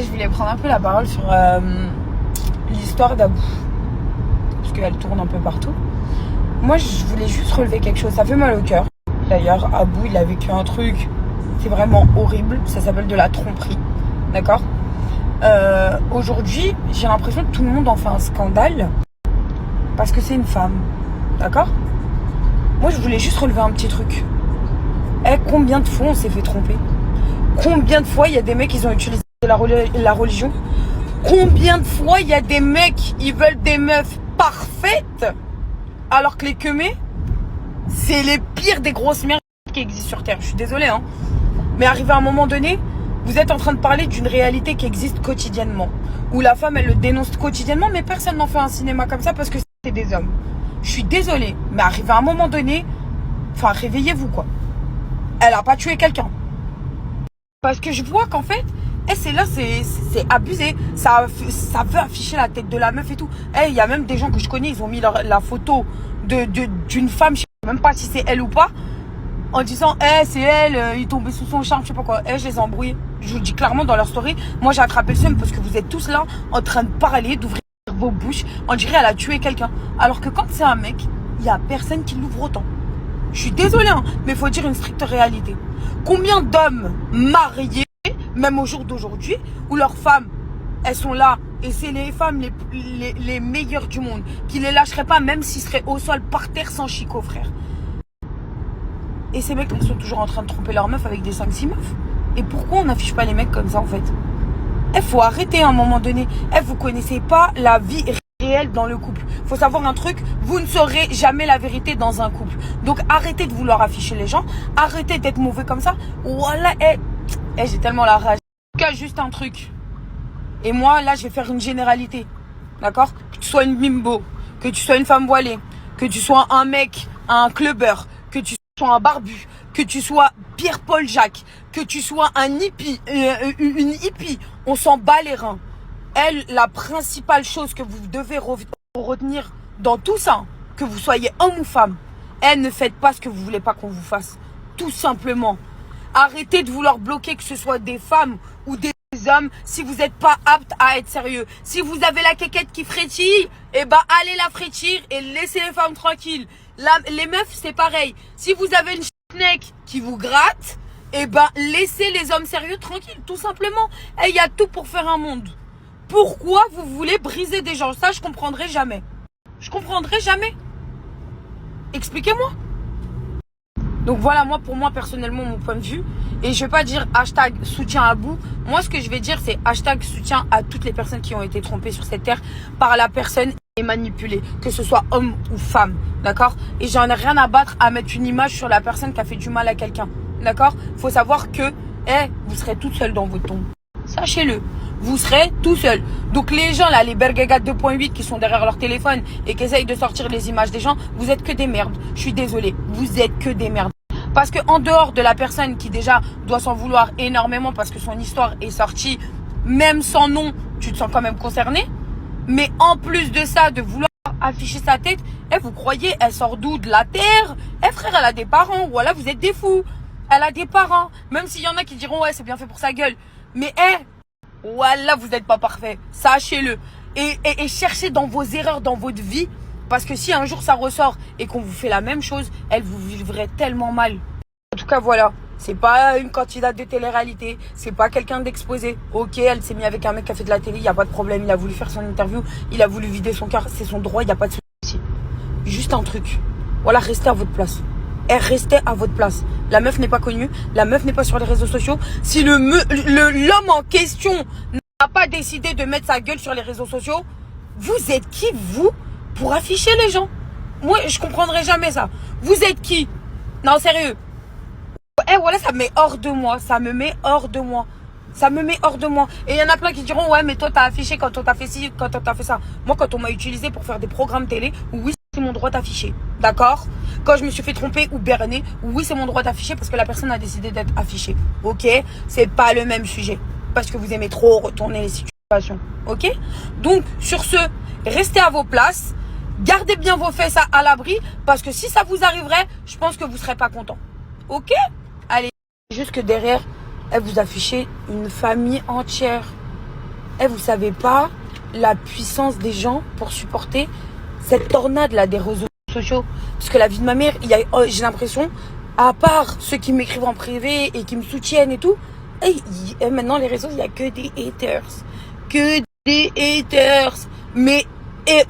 Je voulais prendre un peu la parole sur l'histoire d'Abou. Parce qu'elle tourne un peu partout. Moi, je voulais juste relever quelque chose. Ça fait mal au cœur. D'ailleurs, Abou, il a vécu un truc. C'est vraiment horrible. Ça s'appelle de la tromperie. D'accord. Aujourd'hui, j'ai l'impression que tout le monde en fait un scandale. Parce que c'est une femme. D'accord. Moi, je voulais juste relever un petit truc. Combien de fois on s'est fait tromper? Combien de fois il y a des mecs qui ont utilisé la religion? Combien de fois il y a des mecs, ils veulent des meufs parfaites, alors que les queumés, c'est les pires des grosses merdes qui existent sur Terre. Je suis désolée, hein. Mais arrivé à un moment donné, vous êtes en train de parler d'une réalité qui existe quotidiennement. Où la femme, elle le dénonce quotidiennement, mais personne n'en fait un cinéma comme ça parce que c'est des hommes. Je suis désolée, mais arrivé à un moment donné, enfin, réveillez-vous, quoi. Elle a pas tué quelqu'un. Parce que je vois qu'en fait, c'est abusé. Ça veut afficher la tête de la meuf et tout. Il y a même des gens que je connais, ils ont mis la photo d'une femme, je sais même pas si c'est elle ou pas, en disant c'est elle, il tombait sous son charme, je sais pas quoi. Je les ai embrouillés. Je vous le dis clairement dans leur story. Moi, j'ai attrapé le seum parce que vous êtes tous là en train de parler, d'ouvrir vos bouches. On dirait qu'elle a tué quelqu'un. Alors que quand c'est un mec, il y a personne qui l'ouvre autant. Je suis désolée, hein, mais il faut dire une stricte réalité. Combien d'hommes mariés, même au jour d'aujourd'hui, où leurs femmes, elles sont là, et c'est les femmes les meilleures du monde, qui les lâcheraient pas, même s'ils seraient au sol, par terre, sans chicot, frère. Et ces mecs, ils sont toujours en train de tromper leurs meufs avec des 5-6 meufs. Et pourquoi on n'affiche pas les mecs comme ça, en fait? Faut arrêter à un moment donné. Vous connaissez pas la vie réelle dans le couple. Faut savoir un truc, vous ne saurez jamais la vérité dans un couple. Donc arrêtez de vouloir afficher les gens, arrêtez d'être mauvais comme ça. Voilà, j'ai tellement la rage. En tout cas, juste un truc. Et moi, là, je vais faire une généralité. D'accord? Que tu sois une bimbo, que tu sois une femme voilée, que tu sois un mec, un clubbeur, que tu sois un barbu, que tu sois Pierre-Paul Jacques, que tu sois un hippie, une hippie, on s'en bat les reins. La principale chose que vous devez retenir dans tout ça, que vous soyez homme ou femme, ne faites pas ce que vous voulez pas qu'on vous fasse. Tout simplement. Arrêtez de vouloir bloquer que ce soit des femmes ou des hommes si vous n'êtes pas apte à être sérieux. Si vous avez la quéquette qui frétille, allez la frétire et laissez les femmes tranquilles. Les meufs, c'est pareil. Si vous avez une schneck qui vous gratte, laissez les hommes sérieux tranquilles, tout simplement. Il y a tout pour faire un monde. Pourquoi vous voulez briser des gens? Ça, je comprendrai jamais. Je comprendrai jamais. Expliquez-moi. Donc voilà, pour moi, personnellement, mon point de vue. Et je vais pas dire hashtag soutien à Abou. Moi, ce que je vais dire, c'est hashtag soutien à toutes les personnes qui ont été trompées sur cette terre par la personne et manipulée. Que ce soit homme ou femme. D'accord? Et j'en ai rien à battre à mettre une image sur la personne qui a fait du mal à quelqu'un. D'accord? Faut savoir que, vous serez toute seule dans votre tombe. Sachez-le. Vous serez tout seul. Donc les gens là, les Bergaga 2.8 qui sont derrière leur téléphone et qui essayent de sortir les images des gens, vous êtes que des merdes. Je suis désolée, vous êtes que des merdes. Parce que en dehors de la personne qui déjà doit s'en vouloir énormément parce que son histoire est sortie, même sans nom, tu te sens quand même concerné. Mais en plus de ça, de vouloir afficher sa tête, vous croyez, elle sort d'où? De la terre? Frère, elle a des parents, ou alors vous êtes des fous. Elle a des parents, même s'il y en a qui diront ouais, c'est bien fait pour sa gueule. Mais voilà, vous n'êtes pas parfait. Sachez-le. Et cherchez dans vos erreurs, dans votre vie. Parce que si un jour ça ressort et qu'on vous fait la même chose, elle vous vivrait tellement mal. En tout cas, voilà. C'est pas une candidate de télé-réalité. C'est pas quelqu'un d'exposé. Ok, elle s'est mise avec un mec qui a fait de la télé. Il n'y a pas de problème. Il a voulu faire son interview. Il a voulu vider son cœur. C'est son droit. Il n'y a pas de souci. Juste un truc. Voilà, restez à votre place. Restez à votre place. La meuf n'est pas connue, la meuf n'est pas sur les réseaux sociaux. Si l'homme en question n'a pas décidé de mettre sa gueule sur les réseaux sociaux, vous êtes qui, vous, pour afficher les gens? Moi, je comprendrai jamais ça. Vous êtes qui? Non, sérieux. Voilà, ça me met hors de moi. Ça me met hors de moi. Ça me met hors de moi. Et il y en a plein qui diront, ouais, mais toi, t'as affiché quand on t'a fait ci, quand on t'a fait ça. Moi, quand on m'a utilisé pour faire des programmes télé, oui, c'est mon droit d'afficher. D'accord? Quand je me suis fait tromper ou berner, oui, c'est mon droit d'afficher parce que la personne a décidé d'être affichée. Ok? C'est pas le même sujet. Parce que vous aimez trop retourner les situations. Ok? Donc, sur ce, restez à vos places. Gardez bien vos fesses à l'abri. Parce que si ça vous arriverait, je pense que vous serez pas content. Ok? Allez. Juste que derrière, vous affichez une famille entière. vous savez pas la puissance des gens pour supporter cette tornade-là des réseaux sociaux. Parce que la vie de ma mère, j'ai l'impression, à part ceux qui m'écrivent en privé et qui me soutiennent et tout, et maintenant les réseaux, il n'y a que des haters. Que des haters. Mais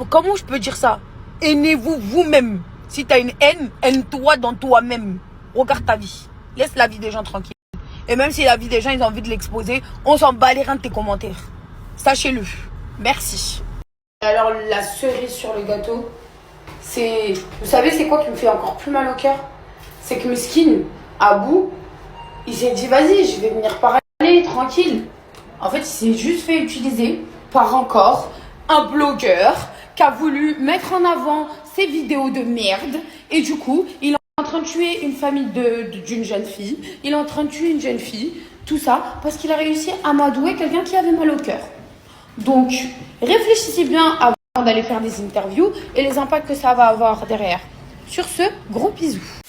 comment je peux dire ça? Aimez-vous vous-même. Si tu as une haine, aime-toi dans toi-même. Regarde ta vie. Laisse la vie des gens tranquille. Et même si la vie des gens, ils ont envie de l'exposer, on s'en bat les reins de tes commentaires. Sachez-le. Merci. Alors, la cerise sur le gâteau, c'est... Vous savez, c'est quoi qui me fait encore plus mal au cœur? C'est que Miskin, à bout, il s'est dit, vas-y, je vais venir parler, tranquille. En fait, il s'est juste fait utiliser par encore un blogueur qui a voulu mettre en avant ses vidéos de merde. Et du coup, il est en train de tuer une famille d'une jeune fille. Il est en train de tuer une jeune fille. Tout ça parce qu'il a réussi à amadouer quelqu'un qui avait mal au cœur. Donc, réfléchissez bien avant d'aller faire des interviews et les impacts que ça va avoir derrière. Sur ce, gros bisous.